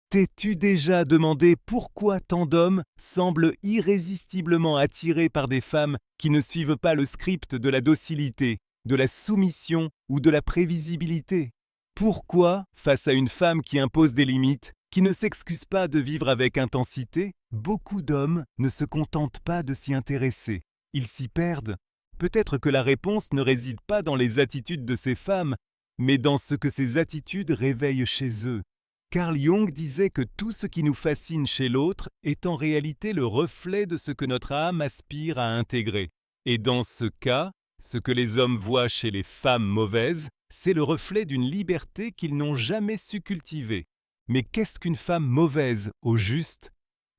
T'es-tu déjà demandé pourquoi tant d'hommes semblent irrésistiblement attirés par des femmes qui ne suivent pas le script de la docilité, de la soumission ou de la prévisibilité? Pourquoi, face à une femme qui impose des limites, qui ne s'excuse pas de vivre avec intensité, beaucoup d'hommes ne se contentent pas de s'y intéresser? Ils s'y perdent. Peut-être que la réponse ne réside pas dans les attitudes de ces femmes, mais dans ce que ces attitudes réveillent chez eux. Carl Jung disait que tout ce qui nous fascine chez l'autre est en réalité le reflet de ce que notre âme aspire à intégrer. Et dans ce cas, ce que les hommes voient chez les femmes mauvaises, c'est le reflet d'une liberté qu'ils n'ont jamais su cultiver. Mais qu'est-ce qu'une femme mauvaise, au juste?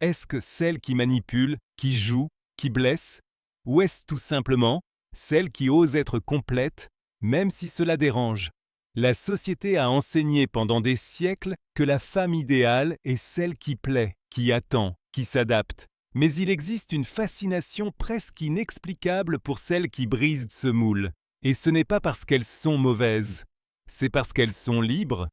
Est-ce que celle qui manipule, qui joue, qui blesse? Ou est-ce tout simplement celle qui ose être complète, même si cela dérange? La société a enseigné pendant des siècles que la femme idéale est celle qui plaît, qui attend, qui s'adapte. Mais il existe une fascination presque inexplicable pour celles qui brisent ce moule. Et ce n'est pas parce qu'elles sont mauvaises, c'est parce qu'elles sont libres.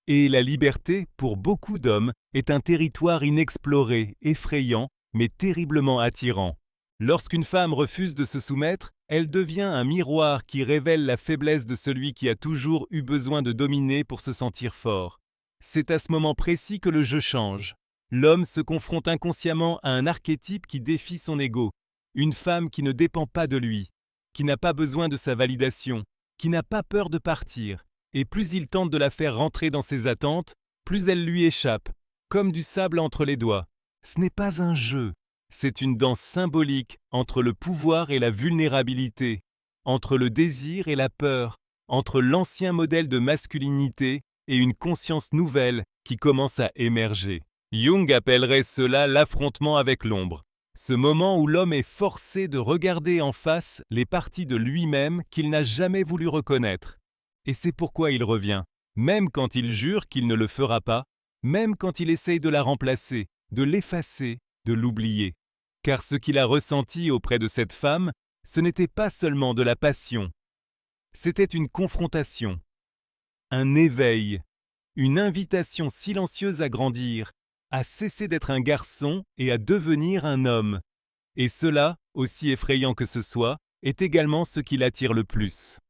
Et la liberté, pour beaucoup d'hommes, est un territoire inexploré, effrayant, mais terriblement attirant. Lorsqu'une femme refuse de se soumettre, elle devient un miroir qui révèle la faiblesse de celui qui a toujours eu besoin de dominer pour se sentir fort. C'est à ce moment précis que le jeu change. L'homme se confronte inconsciemment à un archétype qui défie son ego, une femme qui ne dépend pas de lui, qui n'a pas besoin de sa validation, qui n'a pas peur de partir, et plus il tente de la faire rentrer dans ses attentes, plus elle lui échappe, comme du sable entre les doigts. Ce n'est pas un jeu. C'est une danse symbolique entre le pouvoir et la vulnérabilité, entre le désir et la peur, entre l'ancien modèle de masculinité et une conscience nouvelle qui commence à émerger. Jung appellerait cela l'affrontement avec l'ombre, ce moment où l'homme est forcé de regarder en face les parties de lui-même qu'il n'a jamais voulu reconnaître. Et c'est pourquoi il revient, même quand il jure qu'il ne le fera pas, même quand il essaye de la remplacer, de l'effacer, de l'oublier. Car ce qu'il a ressenti auprès de cette femme, ce n'était pas seulement de la passion. C'était une confrontation, un éveil, une invitation silencieuse à grandir, à cesser d'être un garçon et à devenir un homme. Et cela, aussi effrayant que ce soit, est également ce qui l'attire le plus.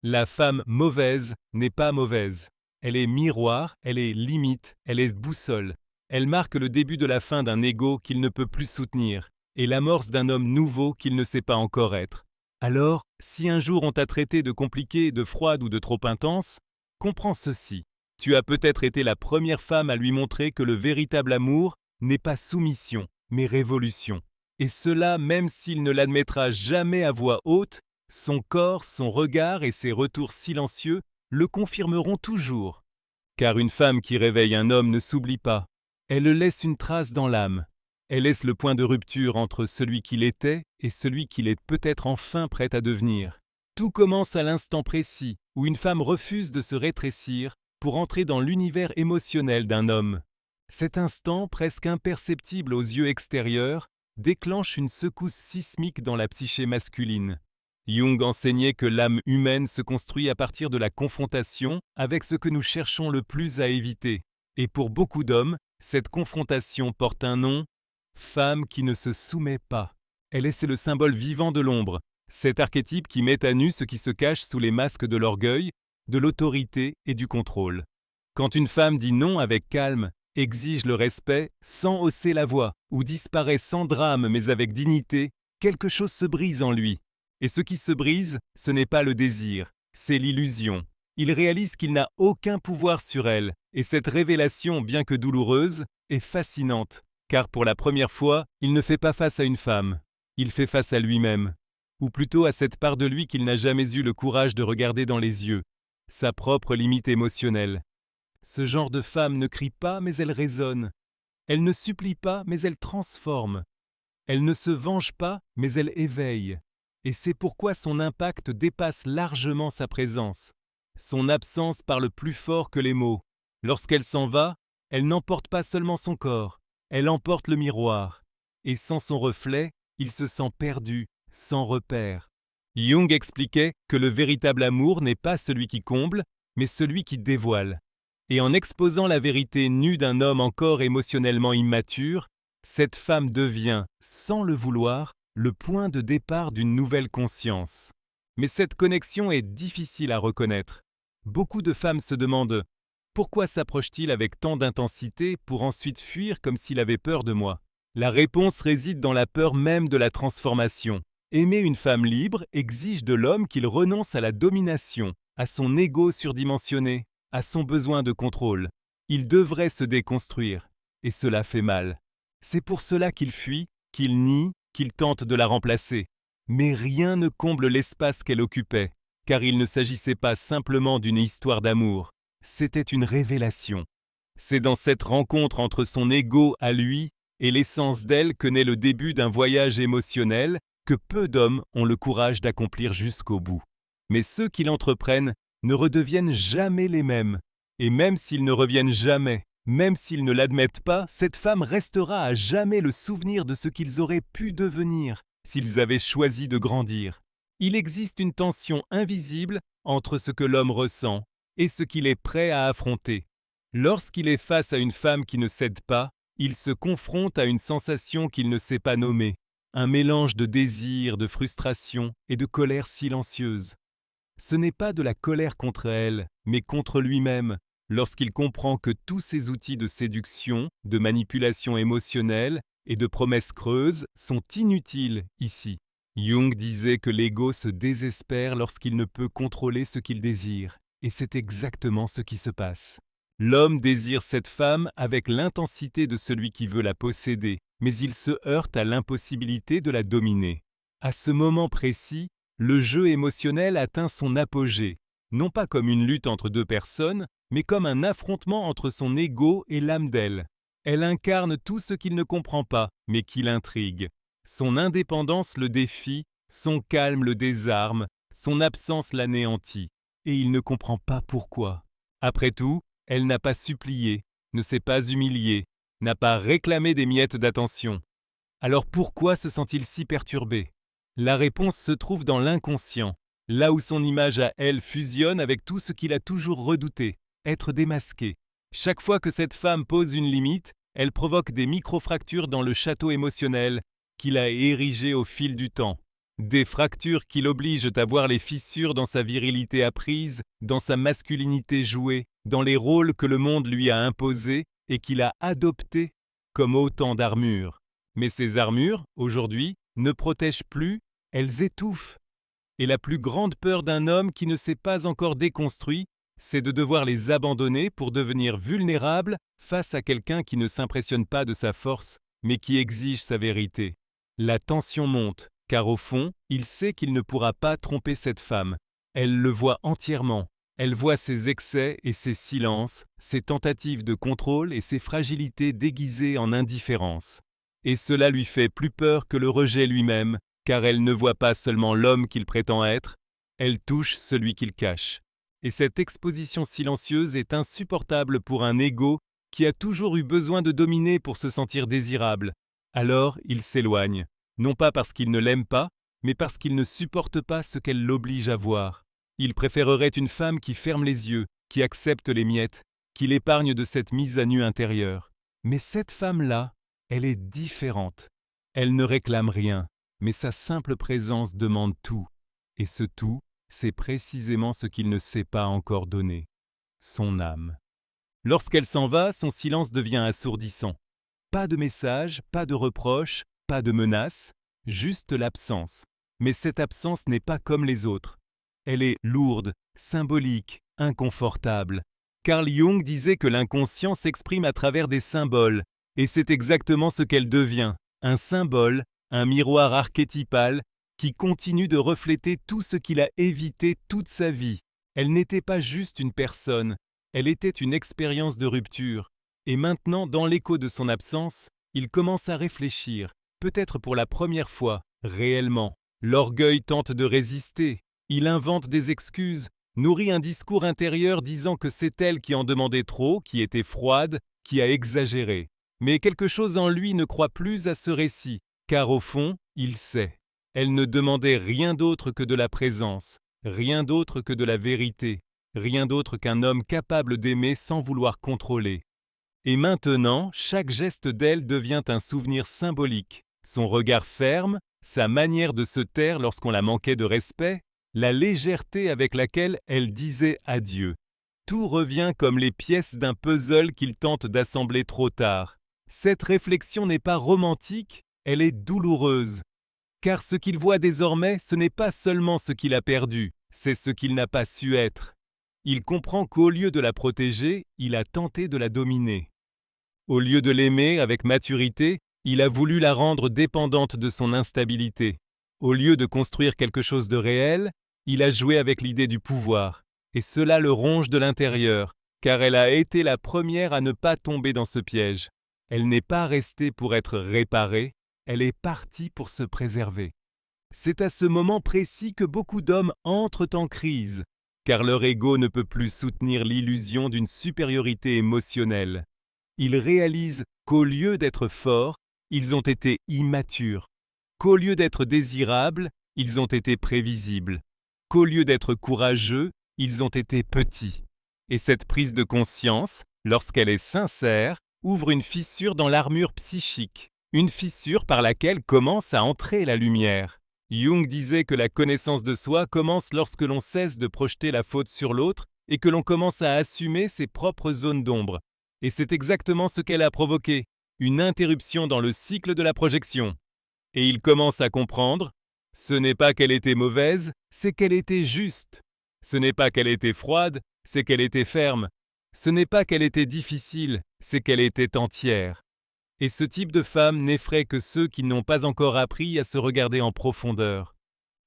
La femme mauvaise n'est pas mauvaise. Elle est miroir, elle est limite, elle est boussole. Elle marque le début de la fin d'un ego qu'il ne peut plus soutenir et l'amorce d'un homme nouveau qu'il ne sait pas encore être. Alors, si un jour on t'a traité de compliqué, de froide ou de trop intense, comprends ceci. Tu as peut-être été la première femme à lui montrer que le véritable amour n'est pas soumission, mais révolution. Et cela même s'il ne l'admettra jamais à voix haute, son corps, son regard et ses retours silencieux le confirmeront toujours. Car une femme qui réveille un homme ne s'oublie pas. Elle laisse une trace dans l'âme. Elle laisse le point de rupture entre celui qu'il était et celui qu'il est peut-être enfin prêt à devenir. Tout commence à l'instant précis où une femme refuse de se rétrécir pour entrer dans l'univers émotionnel d'un homme. Cet instant, presque imperceptible aux yeux extérieurs, déclenche une secousse sismique dans la psyché masculine. Jung enseignait que l'âme humaine se construit à partir de la confrontation avec ce que nous cherchons le plus à éviter. Et pour beaucoup d'hommes, cette confrontation porte un nom, femme qui ne se soumet pas. Elle est le symbole vivant de l'ombre, cet archétype qui met à nu ce qui se cache sous les masques de l'orgueil, de l'autorité et du contrôle. Quand une femme dit non avec calme, exige le respect sans hausser la voix, ou disparaît sans drame mais avec dignité, quelque chose se brise en lui. Et ce qui se brise, ce n'est pas le désir, c'est l'illusion. Il réalise qu'il n'a aucun pouvoir sur elle, et cette révélation, bien que douloureuse, est fascinante, car pour la première fois, il ne fait pas face à une femme, il fait face à lui-même, ou plutôt à cette part de lui qu'il n'a jamais eu le courage de regarder dans les yeux, sa propre limite émotionnelle. Ce genre de femme ne crie pas, mais elle résonne. Elle ne supplie pas, mais elle transforme. Elle ne se venge pas, mais elle éveille. Et c'est pourquoi son impact dépasse largement sa présence. Son absence parle plus fort que les mots. Lorsqu'elle s'en va, elle n'emporte pas seulement son corps, elle emporte le miroir. Et sans son reflet, il se sent perdu, sans repère. Jung expliquait que le véritable amour n'est pas celui qui comble, mais celui qui dévoile. Et en exposant la vérité nue d'un homme encore émotionnellement immature, cette femme devient, sans le vouloir, le point de départ d'une nouvelle conscience. Mais cette connexion est difficile à reconnaître. Beaucoup de femmes se demandent « Pourquoi s'approche-t-il avec tant d'intensité pour ensuite fuir comme s'il avait peur de moi ?» La réponse réside dans la peur même de la transformation. Aimer une femme libre exige de l'homme qu'il renonce à la domination, à son ego surdimensionné, à son besoin de contrôle. Il devrait se déconstruire, et cela fait mal. C'est pour cela qu'il fuit, qu'il nie, qu'il tente de la remplacer. Mais rien ne comble l'espace qu'elle occupait, car il ne s'agissait pas simplement d'une histoire d'amour, c'était une révélation. C'est dans cette rencontre entre son ego à lui et l'essence d'elle que naît le début d'un voyage émotionnel que peu d'hommes ont le courage d'accomplir jusqu'au bout. Mais ceux qui l'entreprennent ne redeviennent jamais les mêmes. Et même s'ils ne reviennent jamais, même s'ils ne l'admettent pas, cette femme restera à jamais le souvenir de ce qu'ils auraient pu devenir s'ils avaient choisi de grandir. Il existe une tension invisible entre ce que l'homme ressent et ce qu'il est prêt à affronter. Lorsqu'il est face à une femme qui ne cède pas, il se confronte à une sensation qu'il ne sait pas nommer, un mélange de désir, de frustration et de colère silencieuse. Ce n'est pas de la colère contre elle, mais contre lui-même, lorsqu'il comprend que tous ces outils de séduction, de manipulation émotionnelle et de promesses creuses sont inutiles ici. Jung disait que l'ego se désespère lorsqu'il ne peut contrôler ce qu'il désire, et c'est exactement ce qui se passe. L'homme désire cette femme avec l'intensité de celui qui veut la posséder, mais il se heurte à l'impossibilité de la dominer. À ce moment précis, le jeu émotionnel atteint son apogée, non pas comme une lutte entre deux personnes, mais comme un affrontement entre son ego et l'âme d'elle. Elle incarne tout ce qu'il ne comprend pas, mais qui l'intrigue. Son indépendance le défie, son calme le désarme, son absence l'anéantit, et il ne comprend pas pourquoi. Après tout, elle n'a pas supplié, ne s'est pas humiliée, n'a pas réclamé des miettes d'attention. Alors pourquoi se sent-il si perturbé ? La réponse se trouve dans l'inconscient, là où son image à elle fusionne avec tout ce qu'il a toujours redouté, être démasqué. Chaque fois que cette femme pose une limite, elle provoque des micro-fractures dans le château émotionnel qu'il a érigé au fil du temps. Des fractures qui l'obligent à voir les fissures dans sa virilité apprise, dans sa masculinité jouée, dans les rôles que le monde lui a imposés et qu'il a adoptés comme autant d'armures. Mais ces armures, aujourd'hui, ne protègent plus, elles étouffent. Et la plus grande peur d'un homme qui ne s'est pas encore déconstruit, c'est de devoir les abandonner pour devenir vulnérable face à quelqu'un qui ne s'impressionne pas de sa force, mais qui exige sa vérité. La tension monte, car au fond, il sait qu'il ne pourra pas tromper cette femme. Elle le voit entièrement. Elle voit ses excès et ses silences, ses tentatives de contrôle et ses fragilités déguisées en indifférence. Et cela lui fait plus peur que le rejet lui-même, car elle ne voit pas seulement l'homme qu'il prétend être, elle touche celui qu'il cache. Et cette exposition silencieuse est insupportable pour un ego qui a toujours eu besoin de dominer pour se sentir désirable. Alors il s'éloigne, non pas parce qu'il ne l'aime pas, mais parce qu'il ne supporte pas ce qu'elle l'oblige à voir. Il préférerait une femme qui ferme les yeux, qui accepte les miettes, qui l'épargne de cette mise à nu intérieure. Mais cette femme-là, elle est différente. Elle ne réclame rien, mais sa simple présence demande tout. Et ce tout, c'est précisément ce qu'il ne sait pas encore donner, son âme. Lorsqu'elle s'en va, son silence devient assourdissant. Pas de message, pas de reproche, pas de menace, juste l'absence. Mais cette absence n'est pas comme les autres. Elle est lourde, symbolique, inconfortable. Carl Jung disait que l'inconscient s'exprime à travers des symboles, et c'est exactement ce qu'elle devient, un symbole, un miroir archétypal qui continue de refléter tout ce qu'il a évité toute sa vie. Elle n'était pas juste une personne, elle était une expérience de rupture. Et maintenant, dans l'écho de son absence, il commence à réfléchir, peut-être pour la première fois, réellement. L'orgueil tente de résister, il invente des excuses, nourrit un discours intérieur disant que c'est elle qui en demandait trop, qui était froide, qui a exagéré. Mais quelque chose en lui ne croit plus à ce récit, car au fond, il sait. Elle ne demandait rien d'autre que de la présence, rien d'autre que de la vérité. rien d'autre qu'un homme capable d'aimer sans vouloir contrôler. Et maintenant, chaque geste d'elle devient un souvenir symbolique. Son regard ferme, sa manière de se taire lorsqu'on la manquait de respect, la légèreté avec laquelle elle disait adieu. Tout revient comme les pièces d'un puzzle qu'il tente d'assembler trop tard. Cette réflexion n'est pas romantique, elle est douloureuse. Car ce qu'il voit désormais, ce n'est pas seulement ce qu'il a perdu, c'est ce qu'il n'a pas su être. Il comprend qu'au lieu de la protéger, il a tenté de la dominer. Au lieu de l'aimer avec maturité, il a voulu la rendre dépendante de son instabilité. Au lieu de construire quelque chose de réel, il a joué avec l'idée du pouvoir. Et cela le ronge de l'intérieur, car elle a été la première à ne pas tomber dans ce piège. Elle n'est pas restée pour être réparée, elle est partie pour se préserver. C'est à ce moment précis que beaucoup d'hommes entrent en crise, car leur ego ne peut plus soutenir l'illusion d'une supériorité émotionnelle. Ils réalisent qu'au lieu d'être forts, ils ont été immatures, qu'au lieu d'être désirables, ils ont été prévisibles, qu'au lieu d'être courageux, ils ont été petits. Et cette prise de conscience, lorsqu'elle est sincère, ouvre une fissure dans l'armure psychique, une fissure par laquelle commence à entrer la lumière. Jung disait que la connaissance de soi commence lorsque l'on cesse de projeter la faute sur l'autre et que l'on commence à assumer ses propres zones d'ombre. Et c'est exactement ce qu'elle a provoqué, une interruption dans le cycle de la projection. Et il commence à comprendre, ce n'est pas qu'elle était mauvaise, c'est qu'elle était juste. Ce n'est pas qu'elle était froide, c'est qu'elle était ferme. Ce n'est pas qu'elle était difficile, c'est qu'elle était entière. Et ce type de femme n'effraie que ceux qui n'ont pas encore appris à se regarder en profondeur.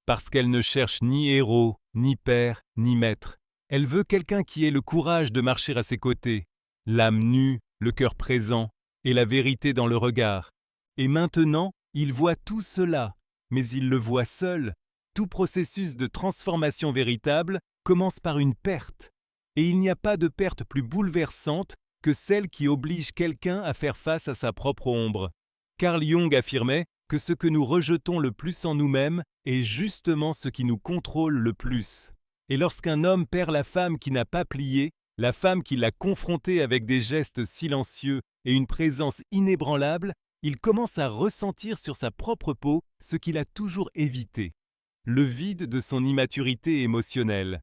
Parce qu'elle ne cherche ni héros, ni père, ni maître. Elle veut quelqu'un qui ait le courage de marcher à ses côtés, l'âme nue, le cœur présent, et la vérité dans le regard. Et maintenant, il voit tout cela, mais il le voit seul. Tout processus de transformation véritable commence par une perte. Et il n'y a pas de perte plus bouleversante que celle qui oblige quelqu'un à faire face à sa propre ombre. Carl Jung affirmait que ce que nous rejetons le plus en nous-mêmes est justement ce qui nous contrôle le plus. Et lorsqu'un homme perd la femme qui n'a pas plié, la femme qui l'a confronté avec des gestes silencieux et une présence inébranlable, il commence à ressentir sur sa propre peau ce qu'il a toujours évité. Le vide de son immaturité émotionnelle.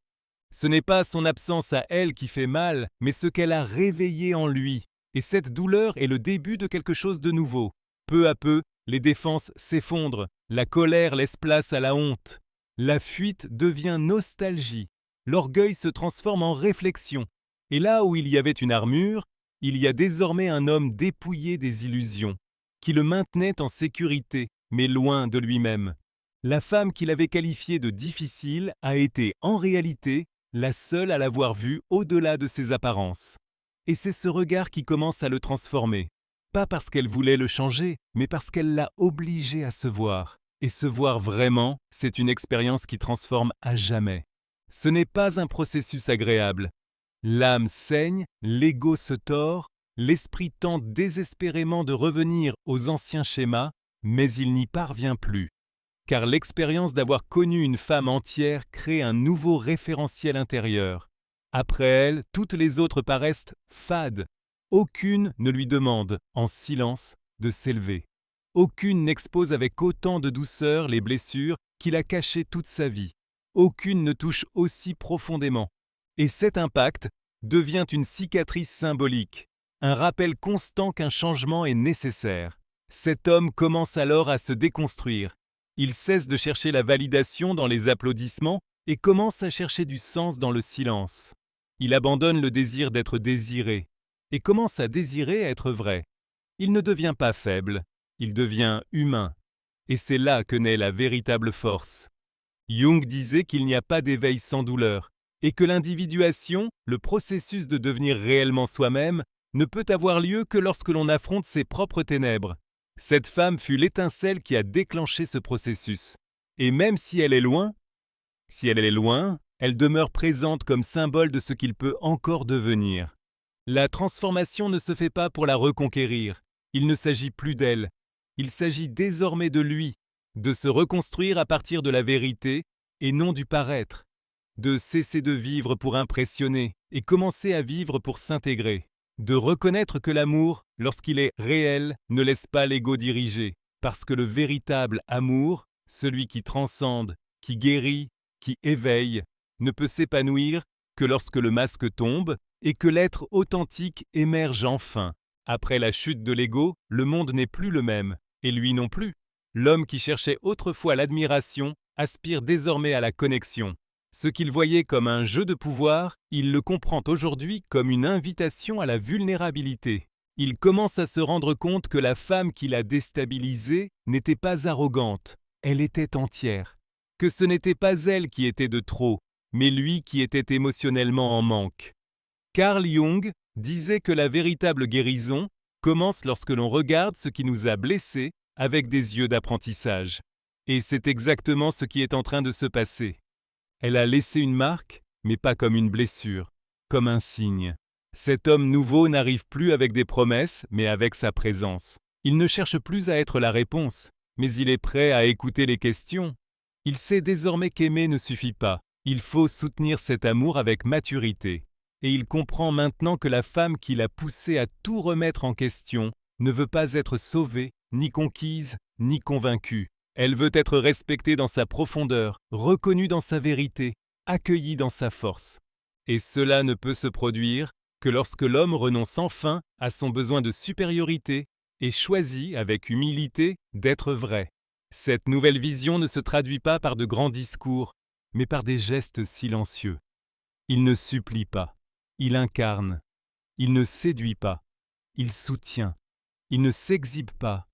Ce n'est pas son absence à elle qui fait mal, mais ce qu'elle a réveillé en lui. Et cette douleur est le début de quelque chose de nouveau. Peu à peu, les défenses s'effondrent, la colère laisse place à la honte. La fuite devient nostalgie, l'orgueil se transforme en réflexion. Et là où il y avait une armure, il y a désormais un homme dépouillé des illusions, qui le maintenait en sécurité, mais loin de lui-même. La femme qu'il avait qualifiée de difficile a été, en réalité, la seule à l'avoir vu au-delà de ses apparences. Et c'est ce regard qui commence à le transformer. Pas parce qu'elle voulait le changer, mais parce qu'elle l'a obligé à se voir. Et se voir vraiment, c'est une expérience qui transforme à jamais. Ce n'est pas un processus agréable. L'âme saigne, l'ego se tord, l'esprit tente désespérément de revenir aux anciens schémas, mais il n'y parvient plus. Car l'expérience d'avoir connu une femme entière crée un nouveau référentiel intérieur. Après elle, toutes les autres paraissent fades. Aucune ne lui demande, en silence, de s'élever. Aucune n'expose avec autant de douceur les blessures qu'il a cachées toute sa vie. Aucune ne touche aussi profondément. Et cet impact devient une cicatrice symbolique, un rappel constant qu'un changement est nécessaire. Cet homme commence alors à se déconstruire. Il cesse de chercher la validation dans les applaudissements et commence à chercher du sens dans le silence. Il abandonne le désir d'être désiré et commence à désirer être vrai. Il ne devient pas faible, il devient humain. Et c'est là que naît la véritable force. Jung disait qu'il n'y a pas d'éveil sans douleur et que l'individuation, le processus de devenir réellement soi-même, ne peut avoir lieu que lorsque l'on affronte ses propres ténèbres. Cette femme fut l'étincelle qui a déclenché ce processus. Et même si elle est loin, elle demeure présente comme symbole de ce qu'il peut encore devenir. La transformation ne se fait pas pour la reconquérir. Il ne s'agit plus d'elle. Il s'agit désormais de lui, de se reconstruire à partir de la vérité et non du paraître, de cesser de vivre pour impressionner et commencer à vivre pour s'intégrer, de reconnaître que l'amour, lorsqu'il est réel, ne laisse pas l'ego diriger, parce que le véritable amour, celui qui transcende, qui guérit, qui éveille, ne peut s'épanouir que lorsque le masque tombe et que l'être authentique émerge enfin. Après la chute de l'ego, le monde n'est plus le même, et lui non plus. L'homme qui cherchait autrefois l'admiration aspire désormais à la connexion. Ce qu'il voyait comme un jeu de pouvoir, il le comprend aujourd'hui comme une invitation à la vulnérabilité. Il commence à se rendre compte que la femme qui l'a déstabilisé n'était pas arrogante, elle était entière. Que ce n'était pas elle qui était de trop, mais lui qui était émotionnellement en manque. Carl Jung disait que la véritable guérison commence lorsque l'on regarde ce qui nous a blessés avec des yeux d'apprentissage. Et c'est exactement ce qui est en train de se passer. Elle a laissé une marque, mais pas comme une blessure, comme un signe. Cet homme nouveau n'arrive plus avec des promesses, mais avec sa présence. Il ne cherche plus à être la réponse, mais il est prêt à écouter les questions. Il sait désormais qu'aimer ne suffit pas. Il faut soutenir cet amour avec maturité. Et il comprend maintenant que la femme qui l'a poussé à tout remettre en question ne veut pas être sauvée, ni conquise, ni convaincue. Elle veut être respectée dans sa profondeur, reconnue dans sa vérité, accueillie dans sa force. Et cela ne peut se produire que lorsque l'homme renonce enfin à son besoin de supériorité et choisit, avec humilité, d'être vrai. Cette nouvelle vision ne se traduit pas par de grands discours, mais par des gestes silencieux. Il ne supplie pas, il incarne, il ne séduit pas, il soutient, il ne s'exhibe pas,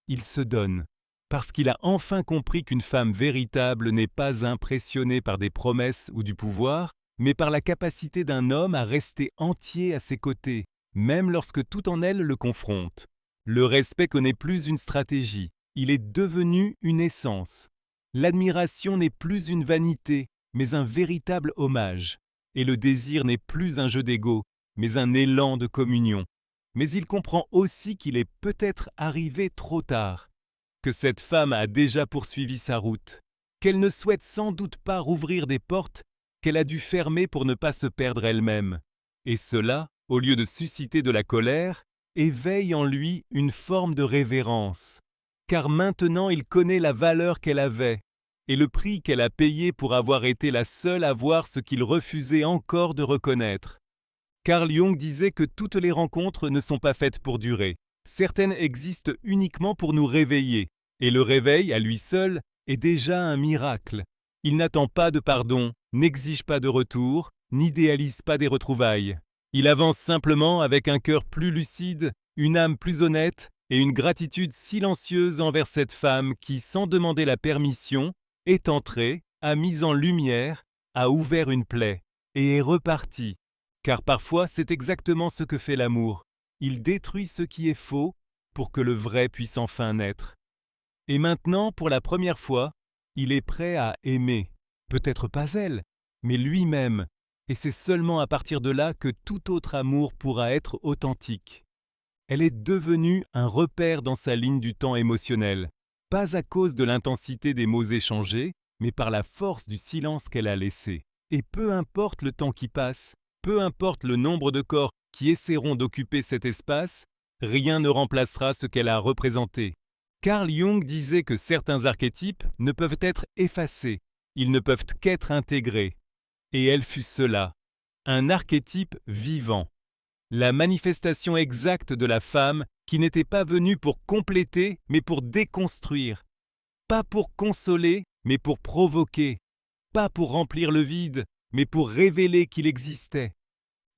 il se donne, parce qu'il a enfin compris qu'une femme véritable n'est pas impressionnée par des promesses ou du pouvoir, mais par la capacité d'un homme à rester entier à ses côtés, même lorsque tout en elle le confronte. Le respect connaît plus une stratégie, il est devenu une essence. L'admiration n'est plus une vanité, mais un véritable hommage. Et le désir n'est plus un jeu d'ego, mais un élan de communion. Mais il comprend aussi qu'il est peut-être arrivé trop tard, que cette femme a déjà poursuivi sa route, qu'elle ne souhaite sans doute pas rouvrir des portes qu'elle a dû fermer pour ne pas se perdre elle-même. Et cela, au lieu de susciter de la colère, éveille en lui une forme de révérence. Car maintenant il connaît la valeur qu'elle avait, et le prix qu'elle a payé pour avoir été la seule à voir ce qu'il refusait encore de reconnaître. Carl Jung disait que toutes les rencontres ne sont pas faites pour durer. Certaines existent uniquement pour nous réveiller, et le réveil, à lui seul, est déjà un miracle. Il n'attend pas de pardon, n'exige pas de retour, n'idéalise pas des retrouvailles. Il avance simplement avec un cœur plus lucide, une âme plus honnête et une gratitude silencieuse envers cette femme qui, sans demander la permission, est entrée, a mis en lumière, a ouvert une plaie et est repartie. Car parfois, c'est exactement ce que fait l'amour. Il détruit ce qui est faux pour que le vrai puisse enfin naître. Et maintenant, pour la première fois, il est prêt à aimer. Peut-être pas elle, mais lui-même. Et c'est seulement à partir de là que tout autre amour pourra être authentique. Elle est devenue un repère dans sa ligne du temps émotionnel, pas à cause de l'intensité des mots échangés, mais par la force du silence qu'elle a laissé. Et peu importe le temps qui passe, peu importe le nombre de corps qui essaieront d'occuper cet espace, rien ne remplacera ce qu'elle a représenté. Carl Jung disait que certains archétypes ne peuvent être effacés, ils ne peuvent qu'être intégrés. Et elle fut cela, un archétype vivant. La manifestation exacte de la femme qui n'était pas venue pour compléter, mais pour déconstruire. Pas pour consoler, mais pour provoquer. Pas pour remplir le vide, mais pour révéler qu'il existait.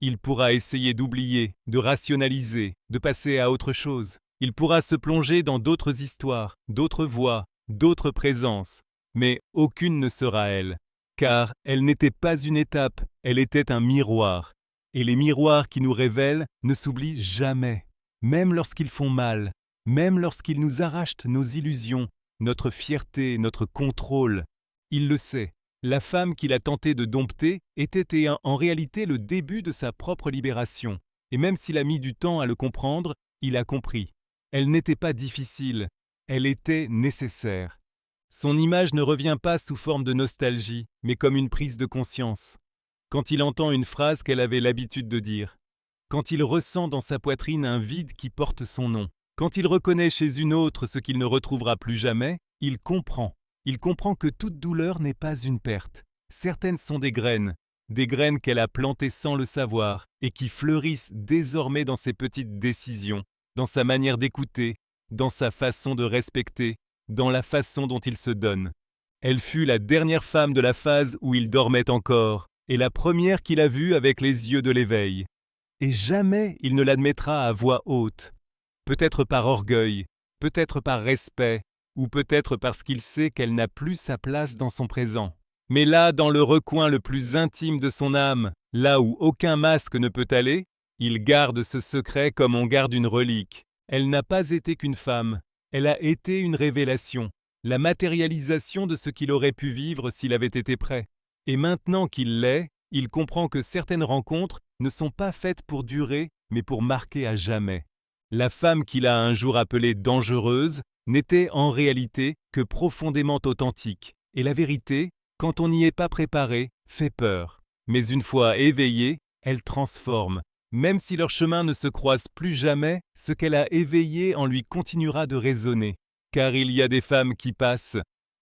Il pourra essayer d'oublier, de rationaliser, de passer à autre chose. Il pourra se plonger dans d'autres histoires, d'autres voix, d'autres présences. Mais aucune ne sera elle, car elle n'était pas une étape, elle était un miroir. Et les miroirs qui nous révèlent ne s'oublient jamais, même lorsqu'ils font mal, même lorsqu'ils nous arrachent nos illusions, notre fierté, notre contrôle. Il le sait. La femme qu'il a tenté de dompter était en réalité le début de sa propre libération. Et même s'il a mis du temps à le comprendre, il a compris. Elle n'était pas difficile, elle était nécessaire. Son image ne revient pas sous forme de nostalgie, mais comme une prise de conscience. Quand il entend une phrase qu'elle avait l'habitude de dire, quand il ressent dans sa poitrine un vide qui porte son nom, quand il reconnaît chez une autre ce qu'il ne retrouvera plus jamais, il comprend. Il comprend que toute douleur n'est pas une perte. Certaines sont des graines qu'elle a plantées sans le savoir et qui fleurissent désormais dans ses petites décisions, dans sa manière d'écouter, dans sa façon de respecter, dans la façon dont il se donne. Elle fut la dernière femme de la phase où il dormait encore, et la première qu'il a vue avec les yeux de l'éveil. Et jamais il ne l'admettra à voix haute. Peut-être par orgueil, peut-être par respect, ou peut-être parce qu'il sait qu'elle n'a plus sa place dans son présent. Mais là, dans le recoin le plus intime de son âme, là où aucun masque ne peut aller, il garde ce secret comme on garde une relique. Elle n'a pas été qu'une femme, elle a été une révélation, la matérialisation de ce qu'il aurait pu vivre s'il avait été prêt. Et maintenant qu'il l'est, il comprend que certaines rencontres ne sont pas faites pour durer, mais pour marquer à jamais. La femme qu'il a un jour appelée dangereuse n'était en réalité que profondément authentique. Et la vérité, quand on n'y est pas préparé, fait peur. Mais une fois éveillée, elle transforme. Même si leurs chemins ne se croisent plus jamais, ce qu'elle a éveillé en lui continuera de résonner. Car il y a des femmes qui passent,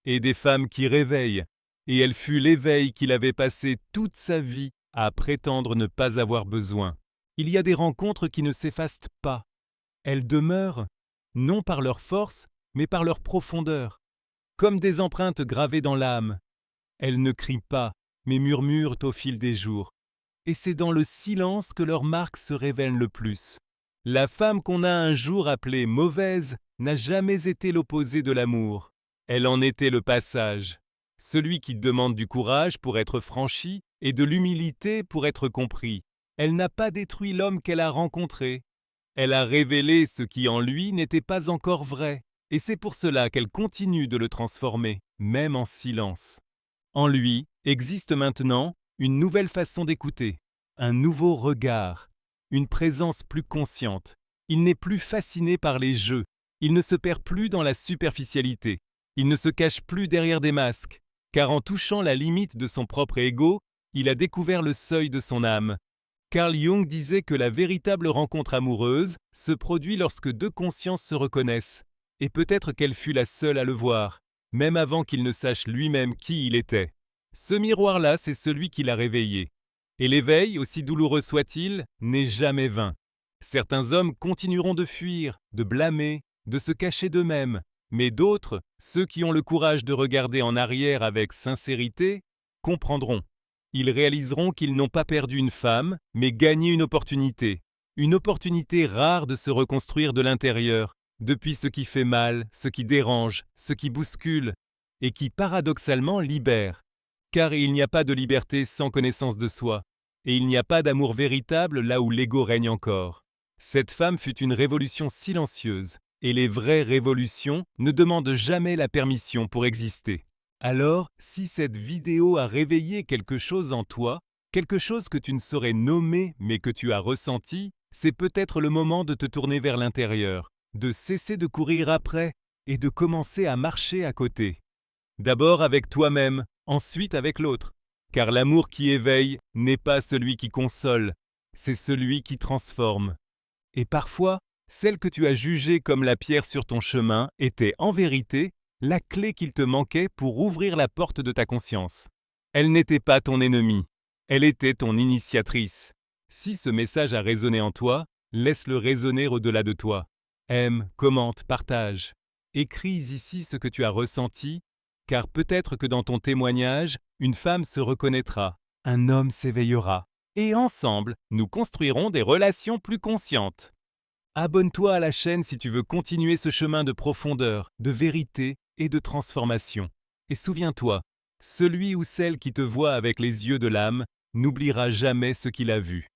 et des femmes qui réveillent. Et elle fut l'éveil qu'il avait passé toute sa vie à prétendre ne pas avoir besoin. Il y a des rencontres qui ne s'effacent pas. Elles demeurent, non par leur force, mais par leur profondeur, comme des empreintes gravées dans l'âme. Elles ne crient pas, mais murmurent au fil des jours. Et c'est dans le silence que leurs marques se révèlent le plus. La femme qu'on a un jour appelée mauvaise n'a jamais été l'opposé de l'amour. Elle en était le passage, celui qui demande du courage pour être franchi et de l'humilité pour être compris. Elle n'a pas détruit l'homme qu'elle a rencontré. Elle a révélé ce qui en lui n'était pas encore vrai, et c'est pour cela qu'elle continue de le transformer, même en silence. En lui existe maintenant une nouvelle façon d'écouter, un nouveau regard, une présence plus consciente. Il n'est plus fasciné par les jeux, il ne se perd plus dans la superficialité, il ne se cache plus derrière des masques, car en touchant la limite de son propre ego, il a découvert le seuil de son âme. Carl Jung disait que la véritable rencontre amoureuse se produit lorsque deux consciences se reconnaissent, et peut-être qu'elle fut la seule à le voir, même avant qu'il ne sache lui-même qui il était. Ce miroir-là, c'est celui qui l'a réveillé. Et l'éveil, aussi douloureux soit-il, n'est jamais vain. Certains hommes continueront de fuir, de blâmer, de se cacher d'eux-mêmes, mais d'autres, ceux qui ont le courage de regarder en arrière avec sincérité, comprendront. Ils réaliseront qu'ils n'ont pas perdu une femme, mais gagné une opportunité rare de se reconstruire de l'intérieur, depuis ce qui fait mal, ce qui dérange, ce qui bouscule, et qui paradoxalement libère. Car il n'y a pas de liberté sans connaissance de soi, et il n'y a pas d'amour véritable là où l'ego règne encore. Cette femme fut une révolution silencieuse, et les vraies révolutions ne demandent jamais la permission pour exister. Alors, si cette vidéo a réveillé quelque chose en toi, quelque chose que tu ne saurais nommer mais que tu as ressenti, c'est peut-être le moment de te tourner vers l'intérieur, de cesser de courir après et de commencer à marcher à côté. D'abord avec toi-même, ensuite avec l'autre. Car l'amour qui éveille n'est pas celui qui console, c'est celui qui transforme. Et parfois, celle que tu as jugée comme la pierre sur ton chemin était en vérité la clé qu'il te manquait pour ouvrir la porte de ta conscience. Elle n'était pas ton ennemie, elle était ton initiatrice. Si ce message a résonné en toi, laisse-le résonner au-delà de toi. Aime, commente, partage. Écris ici ce que tu as ressenti, car peut-être que dans ton témoignage, une femme se reconnaîtra, un homme s'éveillera, et ensemble, nous construirons des relations plus conscientes. Abonne-toi à la chaîne si tu veux continuer ce chemin de profondeur, de vérité et de transformation. Et souviens-toi, celui ou celle qui te voit avec les yeux de l'âme n'oubliera jamais ce qu'il a vu.